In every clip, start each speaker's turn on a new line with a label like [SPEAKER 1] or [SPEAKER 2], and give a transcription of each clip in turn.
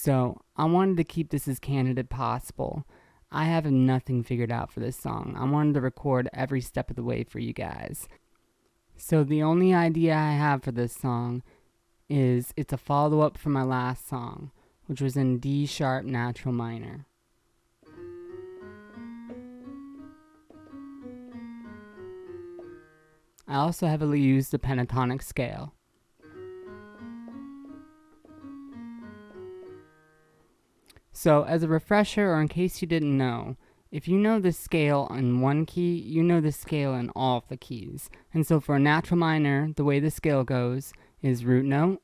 [SPEAKER 1] So I wanted to keep this as candid as possible. I have nothing figured out for this song. I wanted to record every step of the way for you guys. So the only idea I have for this song is it's a follow-up from my last song, which was in D sharp natural minor. I also heavily use the pentatonic scale. So as a refresher, or in case you didn't know, if you know the scale in one key, you know the scale in all of the keys. And so for a natural minor, the way the scale goes is root note,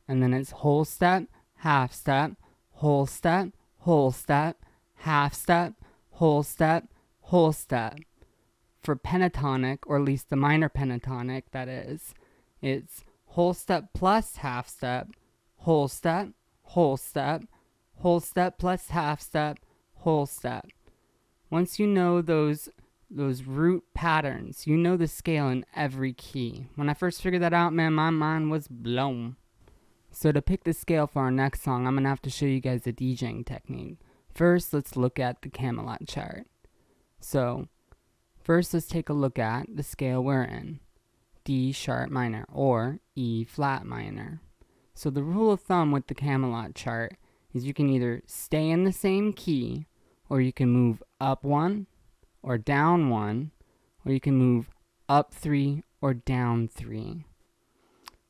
[SPEAKER 1] and then it's whole step, half step, whole step, whole step, half step, whole step, whole step. For pentatonic, or at least the minor pentatonic, that is, it's whole step plus half step, whole step, whole step, whole step plus half step, whole step. Once you know those root patterns, you know the scale in every key. When I first figured that out, man, my mind was blown. So to pick the scale for our next song, I'm going to have to show you guys the DJing technique. First, let's look at the Camelot chart. So first, let's take a look at the scale we're in, D sharp minor, or E flat minor. So the rule of thumb with the Camelot chart is you can either stay in the same key, or you can move up one, or down one, or you can move up 3 or down 3.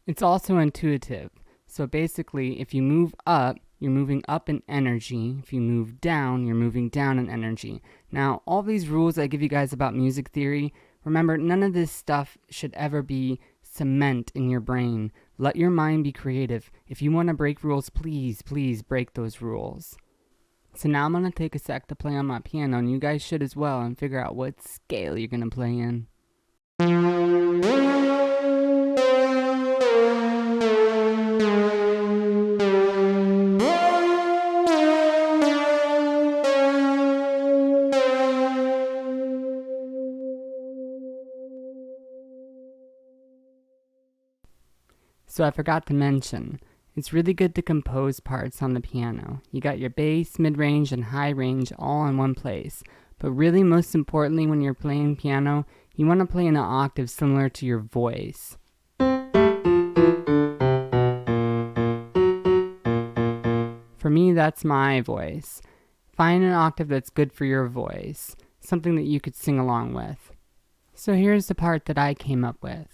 [SPEAKER 1] It's also intuitive. So basically, if you move up, you're moving up in energy. If you move down, you're moving down in energy. Now, all these rules I give you guys about music theory, remember, none of this stuff should ever be cement in your brain. Let your mind be creative. If you want to break rules, please, please break those rules. So now I'm going to take a sec to play on my piano, and you guys should as well, and figure out what scale you're going to play in. So I forgot to mention, it's really good to compose parts on the piano. You got your bass, mid-range, and high range all in one place. But really, most importantly, when you're playing piano, you want to play in an octave similar to your voice. For me, that's my voice. Find an octave that's good for your voice, something that you could sing along with. So here's the part that I came up with.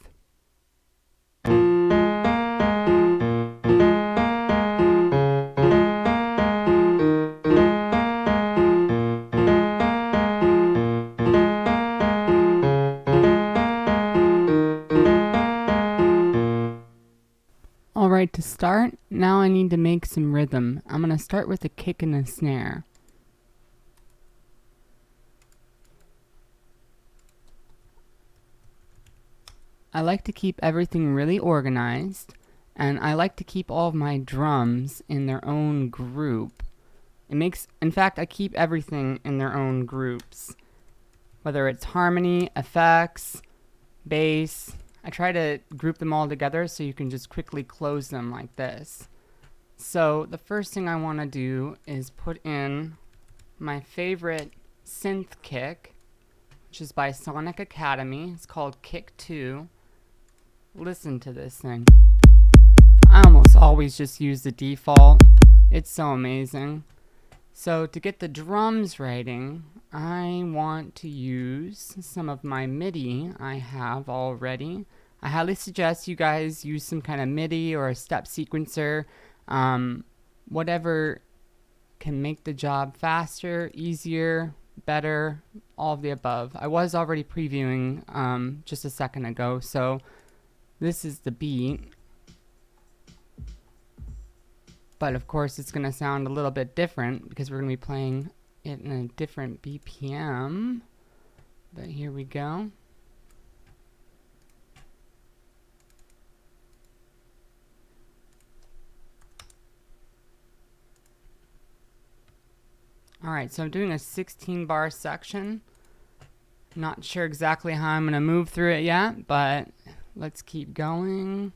[SPEAKER 1] Alright, to start, now I need to make some rhythm. I'm going to start with a kick and a snare. I like to keep everything really organized, and I like to keep all of my drums in their own group. In fact, I keep everything in their own groups. Whether it's harmony, effects, bass, I try to group them all together so you can just quickly close them like this. So the first thing I want to do is put in my favorite synth kick, which is by Sonic Academy. It's called Kick 2. Listen to this thing. I almost always just use the default. It's so amazing. So to get the drums writing, I want to use some of my MIDI I have already. I highly suggest you guys use some kind of MIDI or a step sequencer, whatever can make the job faster, easier, better, all of the above. I was already previewing just a second ago, so this is the beat. But of course it's going to sound a little bit different because we're going to be playing it in a different BPM. But here we go. Alright, so I'm doing a 16 bar section. Not sure exactly how I'm going to move through it yet, but let's keep going.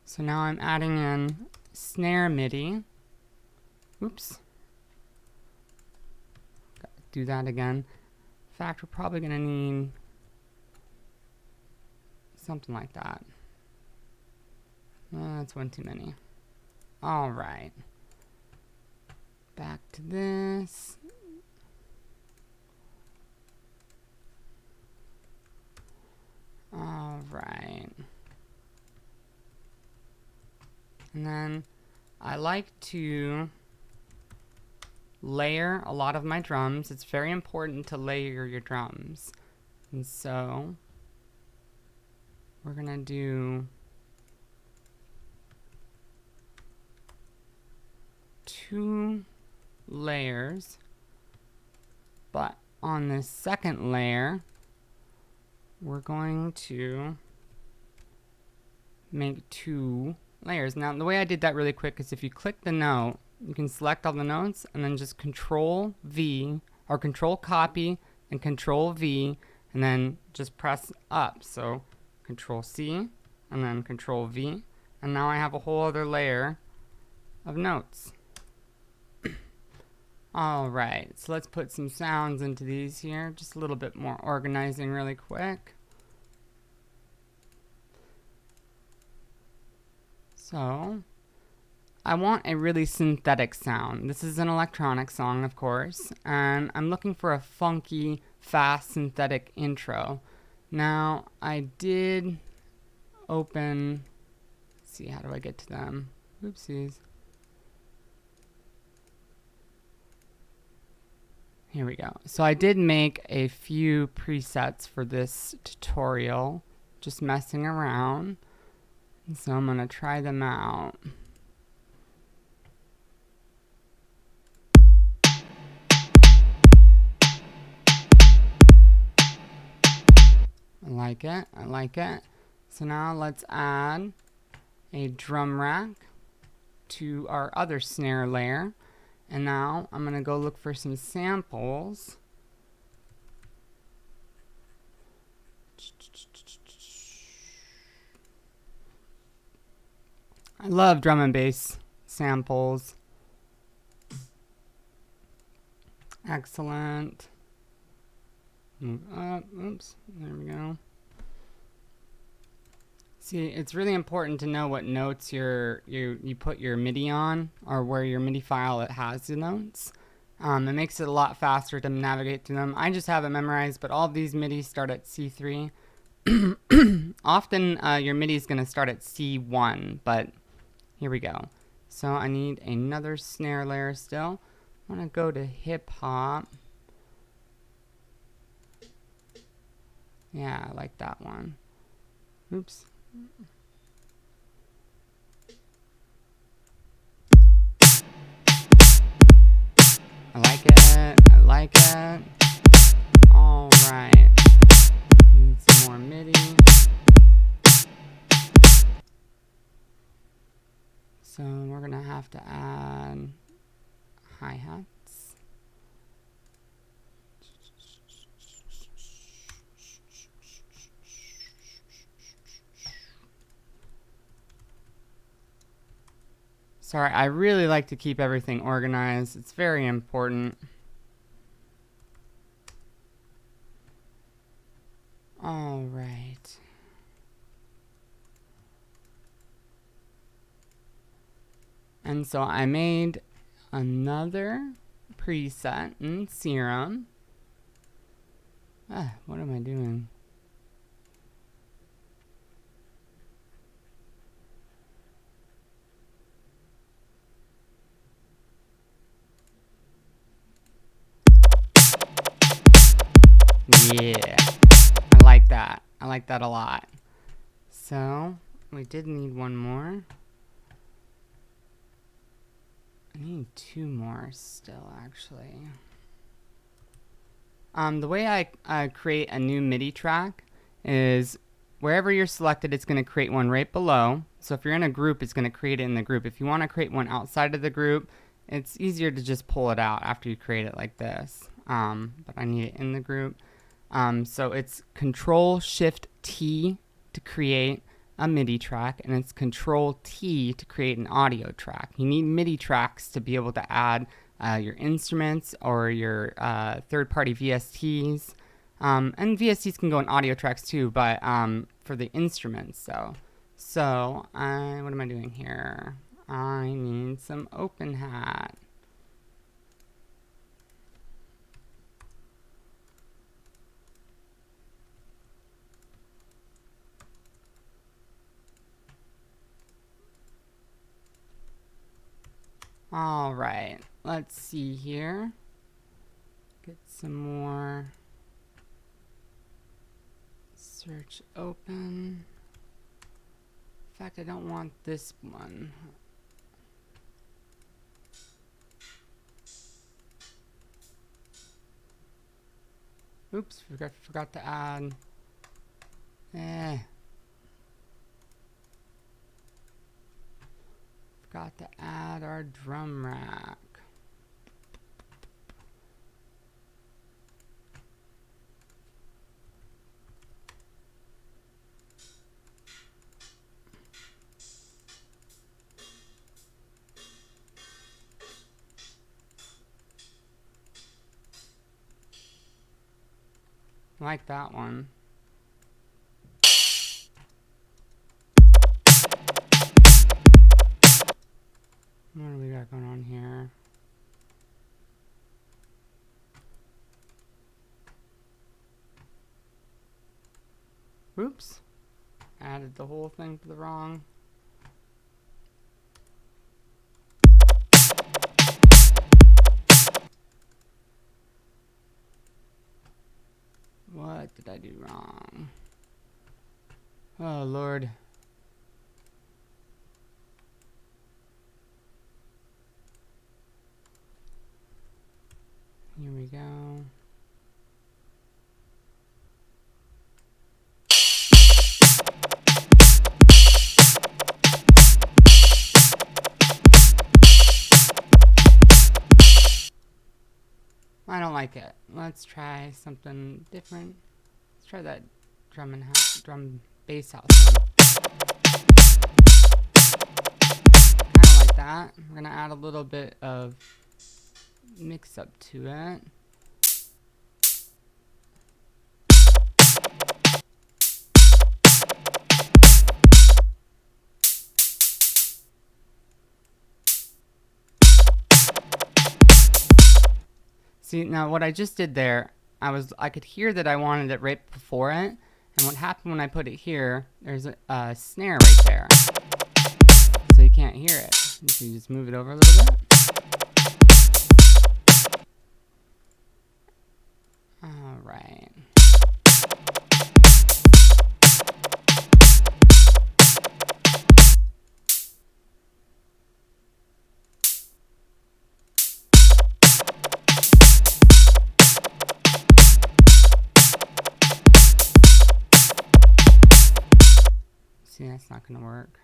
[SPEAKER 1] So now I'm adding in snare MIDI. Oops. Gotta do that again. In fact, we're probably gonna need something like that. That's one too many. All right. Back to this. All right. And then I like to layer a lot of my drums. It's very important to layer your drums. And so we're gonna do 2 layers, but on this second layer we're going to make 2 layers. Now the way I did that really quick is if you click the note, you can select all the notes and then just Control V or Control Copy and Control V and then just press up. So Control C and then Control V, and now I have a whole other layer of notes. Alright, so let's put some sounds into these here, just a little bit more organizing really quick. So, I want a really synthetic sound. This is an electronic song, of course, and I'm looking for a funky, fast, synthetic intro. Now, I did open, let's see, how do I get to them? Oopsies. Here we go. So I did make a few presets for this tutorial, just messing around. And so I'm gonna try them out. I like it, I like it. So now let's add a drum rack to our other snare layer. And now I'm gonna go look for some samples. I love drum and bass samples. Excellent. Move up. Oops. There we go. See, it's really important to know what notes you put your MIDI on, or where your MIDI file it has the notes. It makes it a lot faster to navigate through them. I just have it memorized, but all of these MIDI start at C3. Often your MIDI is going to start at C1, but here we go. So I need another snare layer still. I'm going to go to hip hop. Yeah, I like that one. Oops. I like it. I like it. All right. Need some more MIDI. So we're gonna have to add hi-hats. Sorry, I really like to keep everything organized. It's very important. All right. And so I made another preset in Serum. What am I doing? Yeah, I like that. I like that a lot. So, we did need one more. I need 2 more still, actually. The way I create a new MIDI track is wherever you're selected, it's going to create one right below. So if you're in a group, it's going to create it in the group. If you want to create one outside of the group, it's easier to just pull it out after you create it like this. But I need it in the group. So it's Control-Shift-T to create, a MIDI track, and it's Control T to create an audio track. You need MIDI tracks to be able to add your instruments or your third-party VSTs. And VSTs can go in audio tracks too, but for the instruments, So, what am I doing here? I need some open hat. All right, let's see here. Get some more. Search open. In fact, I don't want this one. Oops, forgot to add. Forgot to add our drum rack. Like that one. What do we got going on here? Oops. Added the whole thing to the wrong. What did I do wrong? Oh, Lord. Here we go. I don't like it. Let's try something different. Let's try that drum bass house one. Kind of like that. We're gonna add a little bit of mix up to it. See, now what I just did there, I could hear that I wanted it right before it, and what happened when I put it here, there's a snare right there, so you can't hear it. So you just move it over a little bit. All right. See, that's not gonna work.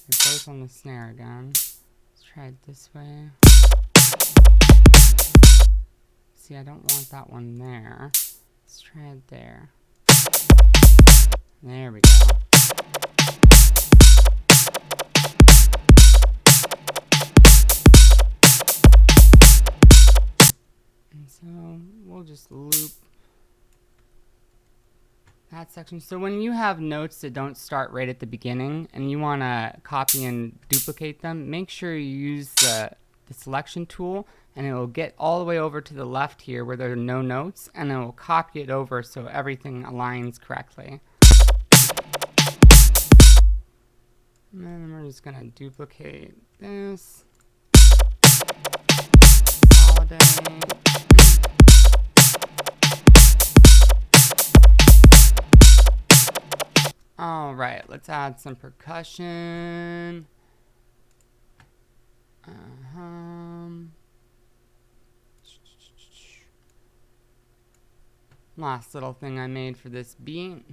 [SPEAKER 1] It goes on the snare again. Let's try it this way. See, I don't want that one there. Let's try it there. There we go. And so we'll just loop that section. So when you have notes that don't start right at the beginning and you want to copy and duplicate them, make sure you use the selection tool, and it will get all the way over to the left here where there are no notes, and it will copy it over so everything aligns correctly. And then we're just going to duplicate this. Consolidate. All right, let's add some percussion. Last little thing I made for this beat.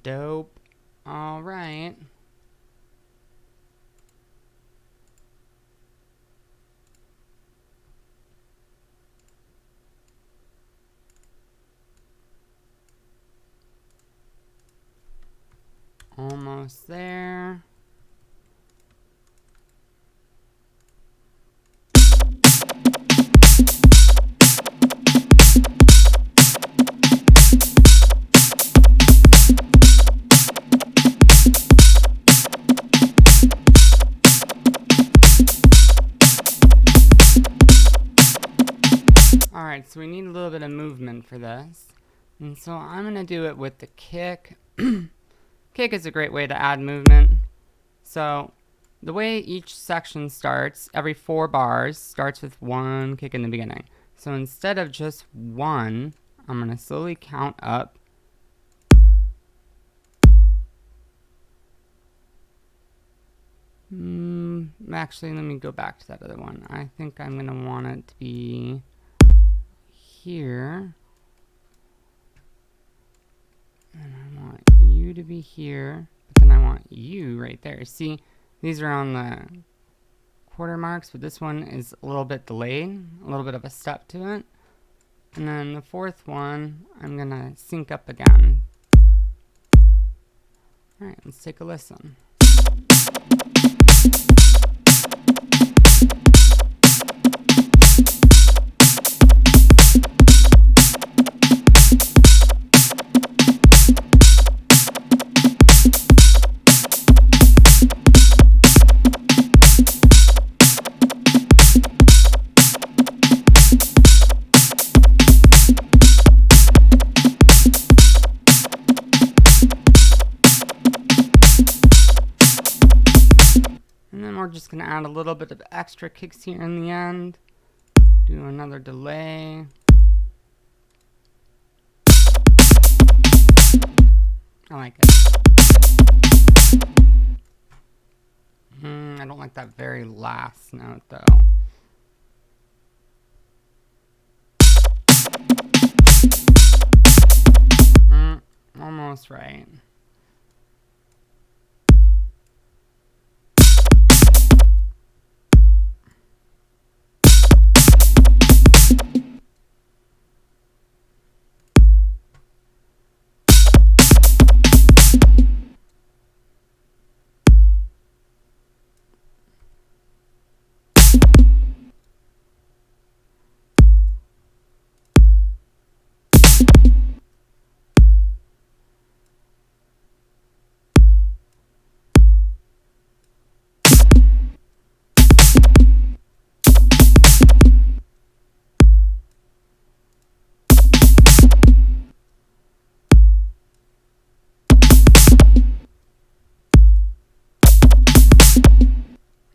[SPEAKER 1] Dope. All right. Almost there. Alright, so we need a little bit of movement for this. And so I'm going to do it with the kick. Kick is a great way to add movement. So the way each section starts, every 4 bars starts with 1 kick in the beginning. So instead of just 1, I'm going to slowly count up. Actually, let me go back to that other one. I think I'm going to want it to be here. And I want you to be here, but then I want you right there. See, these are on the quarter marks, but this one is a little bit delayed, a little bit of a step to it. And then the 4th one, I'm gonna sync up again. Alright, let's take a listen. We're just going to add a little bit of extra kicks here in the end. Do another delay. I like it. I don't like that very last note though. Almost right.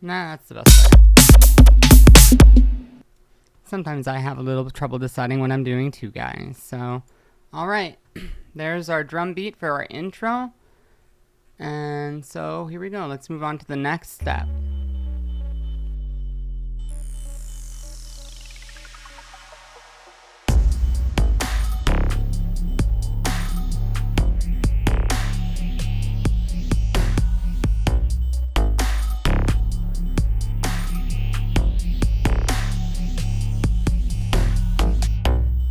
[SPEAKER 1] Nah, that's the best way. Sometimes I have a little trouble deciding what I'm doing too, guys. So, alright. There's our drum beat for our intro. And so, here we go. Let's move on to the next step.